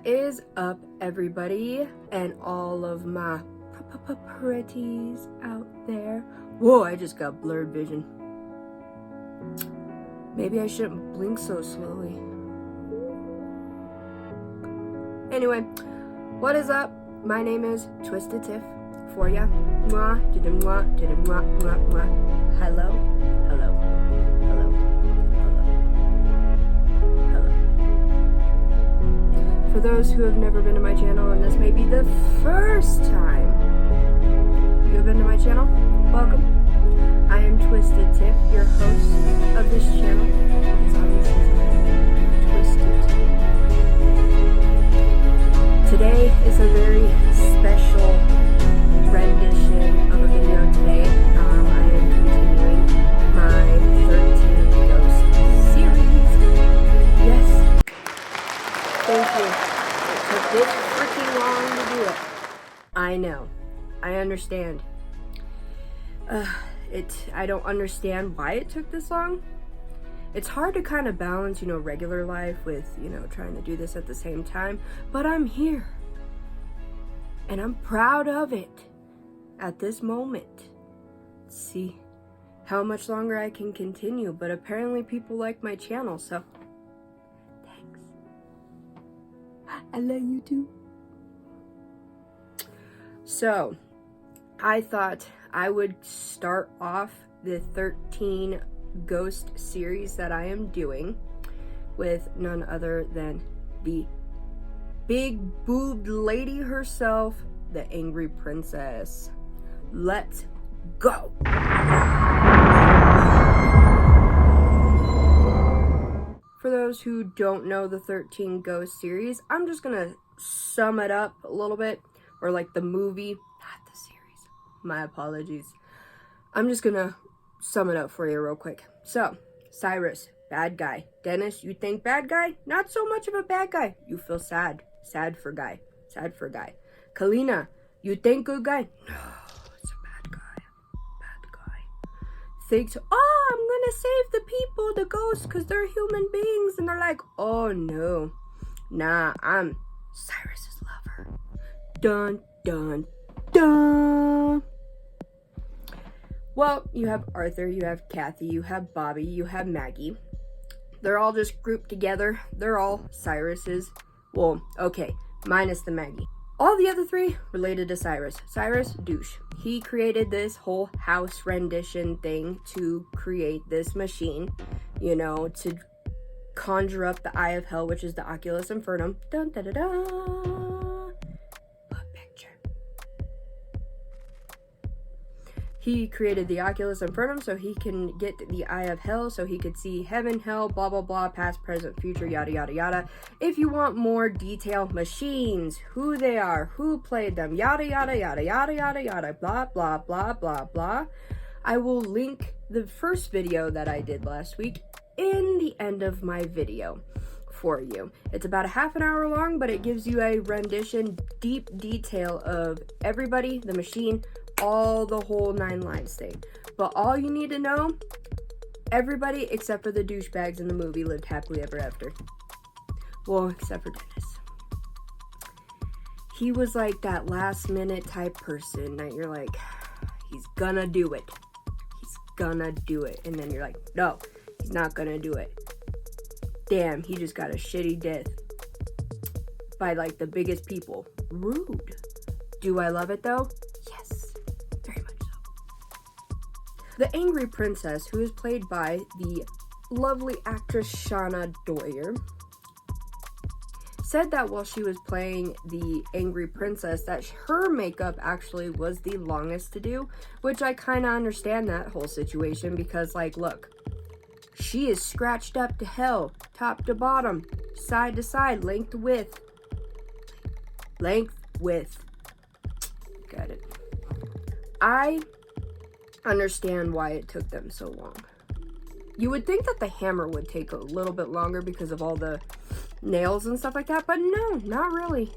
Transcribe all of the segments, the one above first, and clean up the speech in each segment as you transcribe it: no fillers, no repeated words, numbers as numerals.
What is up, everybody, and all of my pretties out there? Whoa, I just got blurred vision. Maybe I shouldn't blink so slowly. Anyway, what is up? My name is Twisted Tiff for ya. Mwah, did mwah, did mwah, mwah, mwah. Hello, hello, hello, hello, hello. For those who have never been to my channel, and this may be the first time you have been to my channel, welcome. I am Twisted Tiff, your host of this channel, because obviously I'm Twisted. Today is a very special rendition of a video today. I am continuing my 13 Ghost series. Yes. Thank you. It took this freaking long to do it. I know. I understand. I don't understand why it took this long. It's hard to kind of balance, regular life with, trying to do this at the same time. But I'm here. And I'm proud of it at this moment. Let's see how much longer I can continue. But apparently people like my channel, so thanks. I love you too. So, I thought I would start off the 13 Ghost series that I am doing with none other than the big boobed lady herself, the Angry Princess. Let's go! For those who don't know the 13 Ghost series, I'm just gonna sum it up a little bit, or like the movie, not the series. My apologies. I'm just gonna sum it up for you real quick. So, Cyrus, bad guy. Dennis, you think bad guy? Not so much of a bad guy. You feel sad. Sad for guy. Sad for guy. Kalina, you think good guy? No, it's a bad guy. Bad guy. Thinks, oh, I'm gonna save the people, the ghosts, because they're human beings. And they're like, oh no. Nah, I'm Cyrus's lover. Dun, dun, dun. Well, you have Arthur, you have Kathy, you have Bobby, you have Maggie. They're all just grouped together. They're all Cyrus's. Well, okay, minus the Maggie. All the other three related to Cyrus. Cyrus, douche. He created this whole house rendition thing to create this machine, to conjure up the Eye of Hell, which is the Oculus Infernum. Dun, da, da, da. What picture? He created the Oculus Infernum so he can get the Eye of Hell, so he could see heaven, hell, blah, blah, blah, past, present, future, yada, yada, yada. If you want more detailed machines, who they are, who played them, yada, yada, yada, yada, yada, yada, blah, blah, blah, blah, blah, I will link the first video that I did last week in the end of my video for you. It's about a half an hour long, but it gives you a rendition, deep detail of everybody, the machine, all the whole 9 lives thing. But all you need to know, everybody except for the douchebags in the movie lived happily ever after. Well, except for Dennis. He was like that last minute type person that you're like, he's gonna do it. He's gonna do it. And then you're like, no, he's not gonna do it. Damn, he just got a shitty death by like the biggest people. Rude. Do I love it though? Yes. The Angry Princess, who is played by the lovely actress Shauna Doyer, said that while she was playing the Angry Princess, that her makeup actually was the longest to do, which I kind of understand that whole situation because, like, look, she is scratched up to hell, top to bottom, side to side, length to width. Length, width. Got it. I understand why it took them so long. You would think that the hammer would take a little bit longer because of all the nails and stuff like that, but no, not really.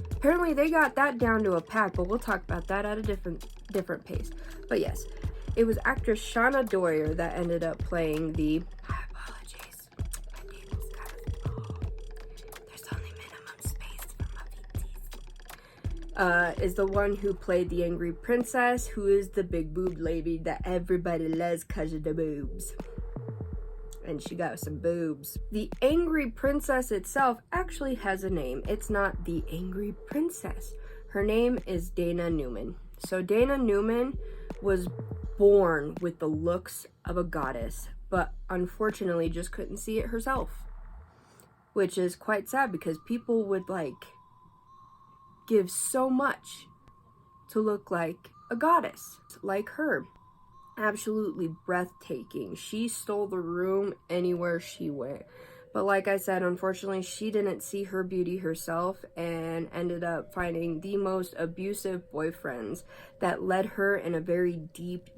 Apparently they got that down to a pack, but we'll talk about that at a different pace. But yes, it was actress Shauna Doyer that ended up playing the, my apologies, my table's kind of, there's only minimum space is the one who played the angry princess, who is the big boob lady that everybody loves because of the boobs. And she got some boobs. The angry princess itself actually has a name. It's not the angry princess. Her name is Dana Newman. So Dana Newman was born with the looks of a goddess, but unfortunately just couldn't see it herself, which is quite sad because people would like give so much to look like a goddess like her. Absolutely breathtaking. She stole the room anywhere she went. But like I said, unfortunately, she didn't see her beauty herself and ended up finding the most abusive boyfriends that led her in a very deep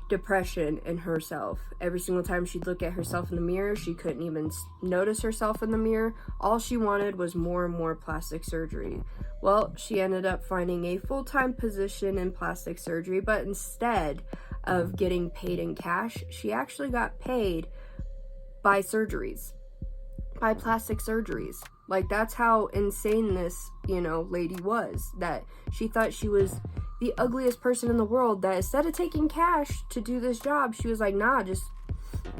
depression in herself. Every single time she'd look at herself in the mirror, she couldn't even notice herself in the mirror. All she wanted was more and more plastic surgery. Well, she ended up finding a full-time position in plastic surgery, but instead of getting paid in cash, she actually got paid by surgeries, by plastic surgeries. Like, that's how insane this, lady was, that she thought she was the ugliest person in the world, that instead of taking cash to do this job, she was like, nah, just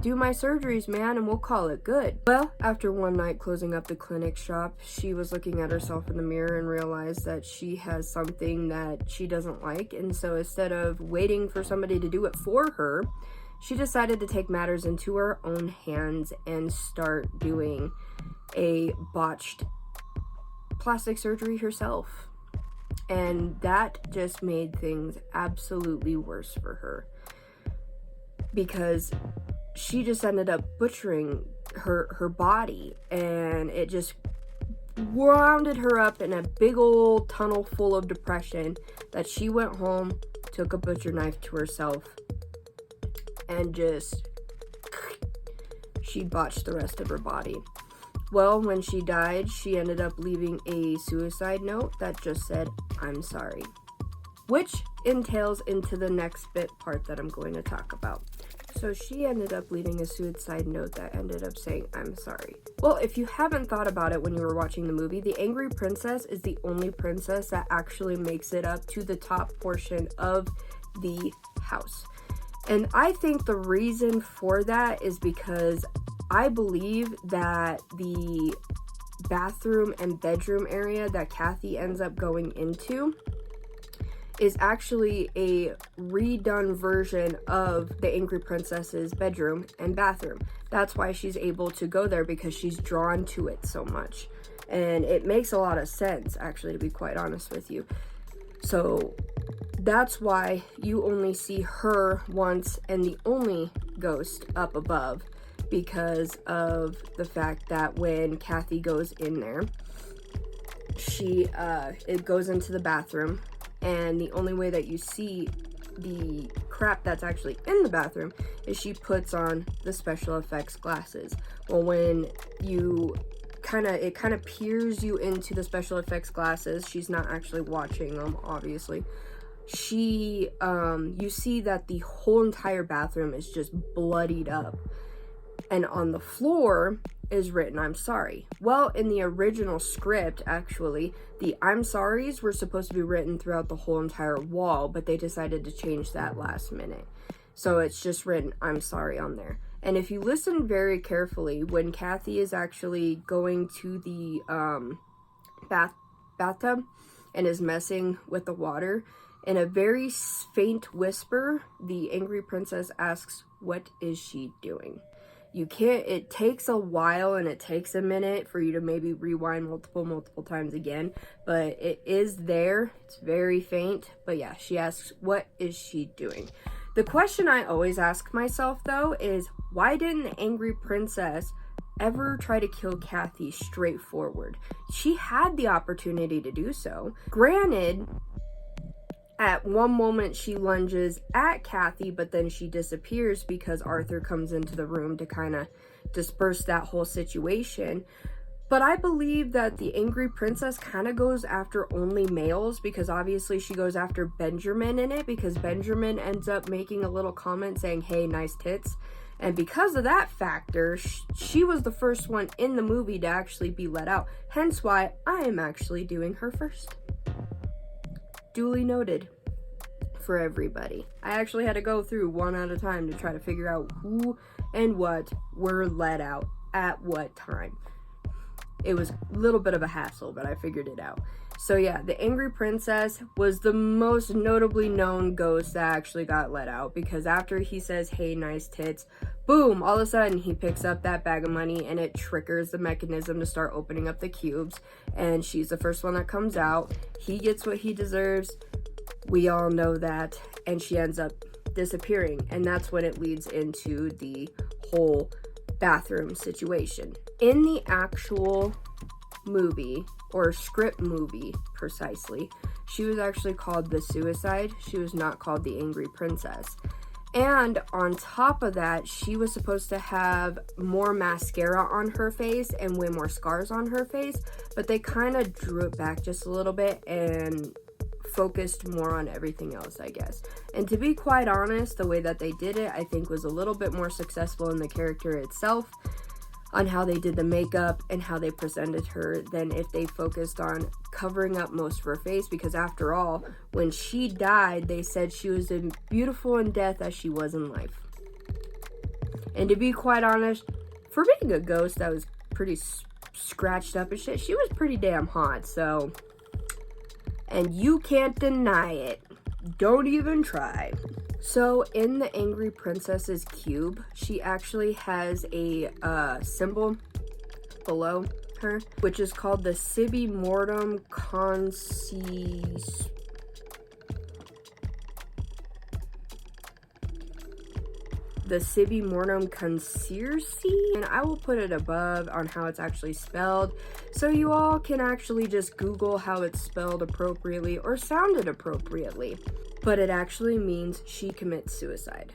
do my surgeries, man, and we'll call it good. Well, after one night closing up the clinic shop, she was looking at herself in the mirror and realized that she has something that she doesn't like, and so instead of waiting for somebody to do it for her, she decided to take matters into her own hands and start doing a botched plastic surgery herself. And that just made things absolutely worse for her, because she just ended up butchering her body, and it just wounded her up in a big old tunnel full of depression that she went home, took a butcher knife to herself, and she botched the rest of her body. Well, when she died, she ended up leaving a suicide note that just said, "I'm sorry," which entails into the next part that I'm going to talk about. So she ended up leaving a suicide note that ended up saying, "I'm sorry." Well, if you haven't thought about it when you were watching the movie, the angry princess is the only princess that actually makes it up to the top portion of the house. And I think the reason for that is because I believe that the bathroom and bedroom area that Kathy ends up going into is actually a redone version of the angry princess's bedroom and bathroom. That's why she's able to go there, because she's drawn to it so much. And it makes a lot of sense, actually, to be quite honest with you. So that's why you only see her once and the only ghost up above, because of the fact that when Kathy goes in there, it goes into the bathroom, and the only way that you see the crap that's actually in the bathroom is she puts on the special effects glasses. Well, when it kind of peers you into the special effects glasses, she's not actually watching them, obviously. You see that the whole entire bathroom is just bloodied up, and on the floor is written, "I'm sorry." Well, in the original script, actually, the "I'm sorries" were supposed to be written throughout the whole entire wall, but they decided to change that last minute. So it's just written, "I'm sorry" on there. And if you listen very carefully, when Kathy is actually going to the bathtub and is messing with the water, in a very faint whisper, the angry princess asks, "What is she doing?" It takes a while and it takes a minute for you to maybe rewind multiple times again, but it is there. It's very faint, but yeah, she asks, "What is she doing?" The question I always ask myself, though, is why didn't the angry princess ever try to kill Kathy straightforward? She had the opportunity to do so. Granted, at one moment she lunges at Kathy, but then she disappears because Arthur comes into the room to kind of disperse that whole situation. But I believe that the angry princess kind of goes after only males, because obviously she goes after Benjamin in it, because Benjamin ends up making a little comment saying, "Hey, nice tits." And because of that factor, she was the first one in the movie to actually be let out. Hence why I am actually doing her first. Duly noted for everybody. I actually had to go through one at a time to try to figure out who and what were let out at what time. It was a little bit of a hassle, but I figured it out. So yeah, the Angry Princess was the most notably known ghost that actually got let out, because after he says, "Hey, nice tits," boom, all of a sudden he picks up that bag of money and it triggers the mechanism to start opening up the cubes, and she's the first one that comes out. He gets what he deserves. We all know that, and she ends up disappearing, and that's when it leads into the whole bathroom situation. In the actual movie, or script movie precisely, she was actually called the Suicide. She was not called the Angry Princess. And on top of that, she was supposed to have more mascara on her face and way more scars on her face, but they kind of drew it back just a little bit and focused more on everything else, I guess. And to be quite honest, the way that they did it, I think, was a little bit more successful in the character itself, on how they did the makeup and how they presented her, than if they focused on covering up most of her face, because after all, when she died, they said she was as beautiful in death as she was in life. And to be quite honest, for being a ghost that was pretty scratched up and shit, she was pretty damn hot, so... And you can't deny it. Don't even try. So in the Angry Princess's cube, she actually has a symbol below her, which is called the Sibi Mortem Concis... The Sibi Mortem Conspiracy, and I will put it above on how it's actually spelled, so you all can actually just Google how it's spelled appropriately or sounded appropriately. But it actually means she commits suicide.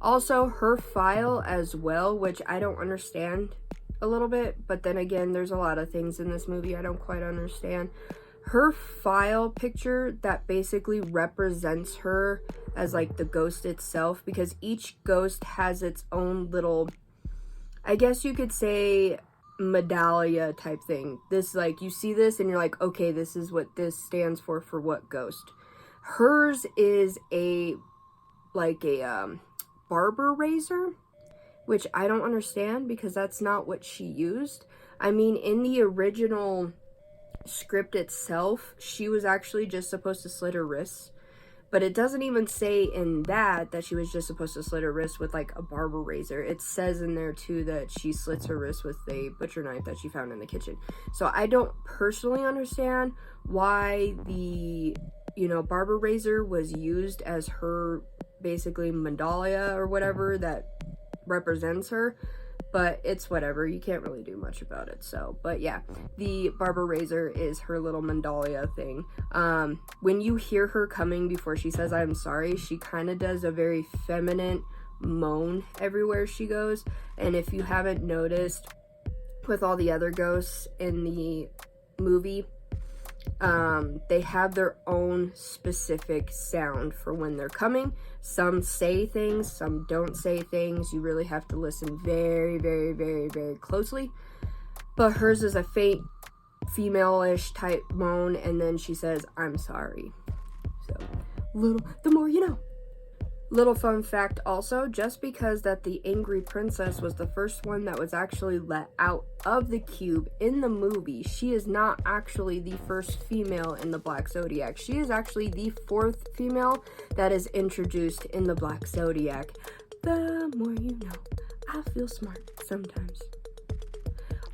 Also, her file as well, which I don't understand a little bit, but then again, there's a lot of things in this movie I don't quite understand. Her file picture that basically represents her as like the ghost itself, because each ghost has its own little, I guess you could say, medallia type thing. This, like, you see this and you're like, okay, this is what this stands for what ghost. Hers is a barber razor, which I don't understand, because that's not what she used. I mean, in the original script itself, she was actually just supposed to slit her wrists, but it doesn't even say in that she was just supposed to slit her wrist with like a barber razor. It says in there too that she slits her wrist with a butcher knife that she found in the kitchen. So I don't personally understand why the, barber razor was used as her basically medallia or whatever that represents her. But it's whatever, you can't really do much about it. So, but yeah, the barber razor is her little mandalia thing. When you hear her coming before she says "I'm sorry," she kind of does a very feminine moan everywhere she goes. And if you haven't noticed, with all the other ghosts in the movie, they have their own specific sound for when they're coming. Some say things, some don't say things. You really have to listen very, very, very, very closely. But hers is a faint, female-ish type moan, and then she says, "I'm sorry." So, the more you know. Little fun fact also, just because that the Angry Princess was the first one that was actually let out of the cube in the movie, she is not actually the first female in the Black Zodiac. She is actually the 4th female that is introduced in the Black Zodiac. The more you know. I feel smart sometimes.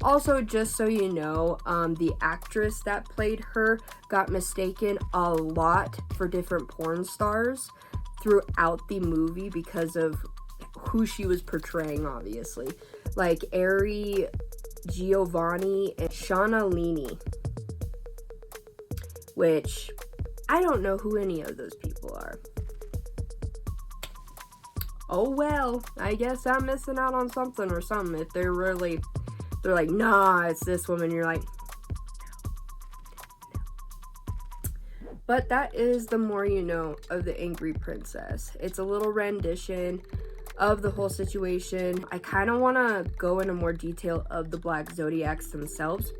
Also, just so you know, the actress that played her got mistaken a lot for different porn stars throughout the movie because of who she was portraying, obviously. Like Ari Giovanni and Shauna Lini, which I don't know who any of those people are. Oh well, I guess I'm missing out on something or something. If they're like, nah, it's this woman, you're like, no. But that is the more you know of the Angry Princess. It's a little rendition of the whole situation. I kind of want to go into more detail of the Black Zodiacs themselves,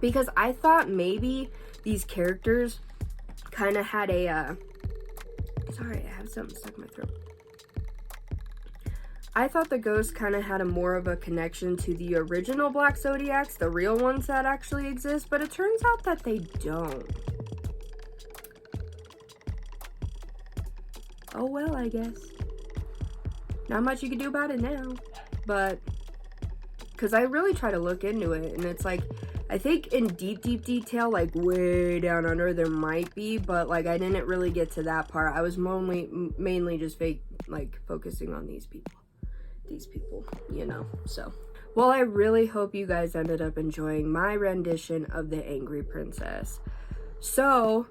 because I thought maybe these characters kind of had a sorry, I have something stuck in my throat. I thought the ghosts kind of had a more of a connection to the original Black Zodiacs, the real ones that actually exist, but it turns out that they don't. Oh well, I guess. Not much you can do about it now. But, because I really try to look into it, and it's like, I think in deep detail, like way down under, there might be, but like I didn't really get to that part. I was mainly just focusing on these people, you know. So, well, I really hope you guys ended up enjoying my rendition of the Angry Princess. So,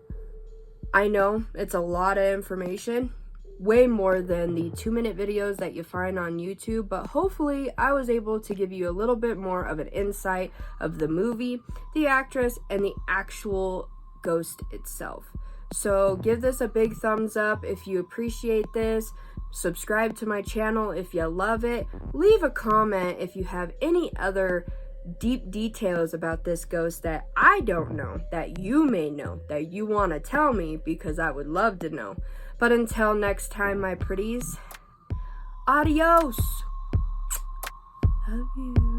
I know it's a lot of information, way more than the 2-minute videos that you find on YouTube, but hopefully I was able to give you a little bit more of an insight of the movie, the actress, and the actual ghost itself. So give this a big thumbs up if you appreciate this. Subscribe to my channel if you love it. Leave a comment if you have any other deep details about this ghost that I don't know, that you may know, that you want to tell me, because I would love to know. But until next time, my pretties, adios. Love you.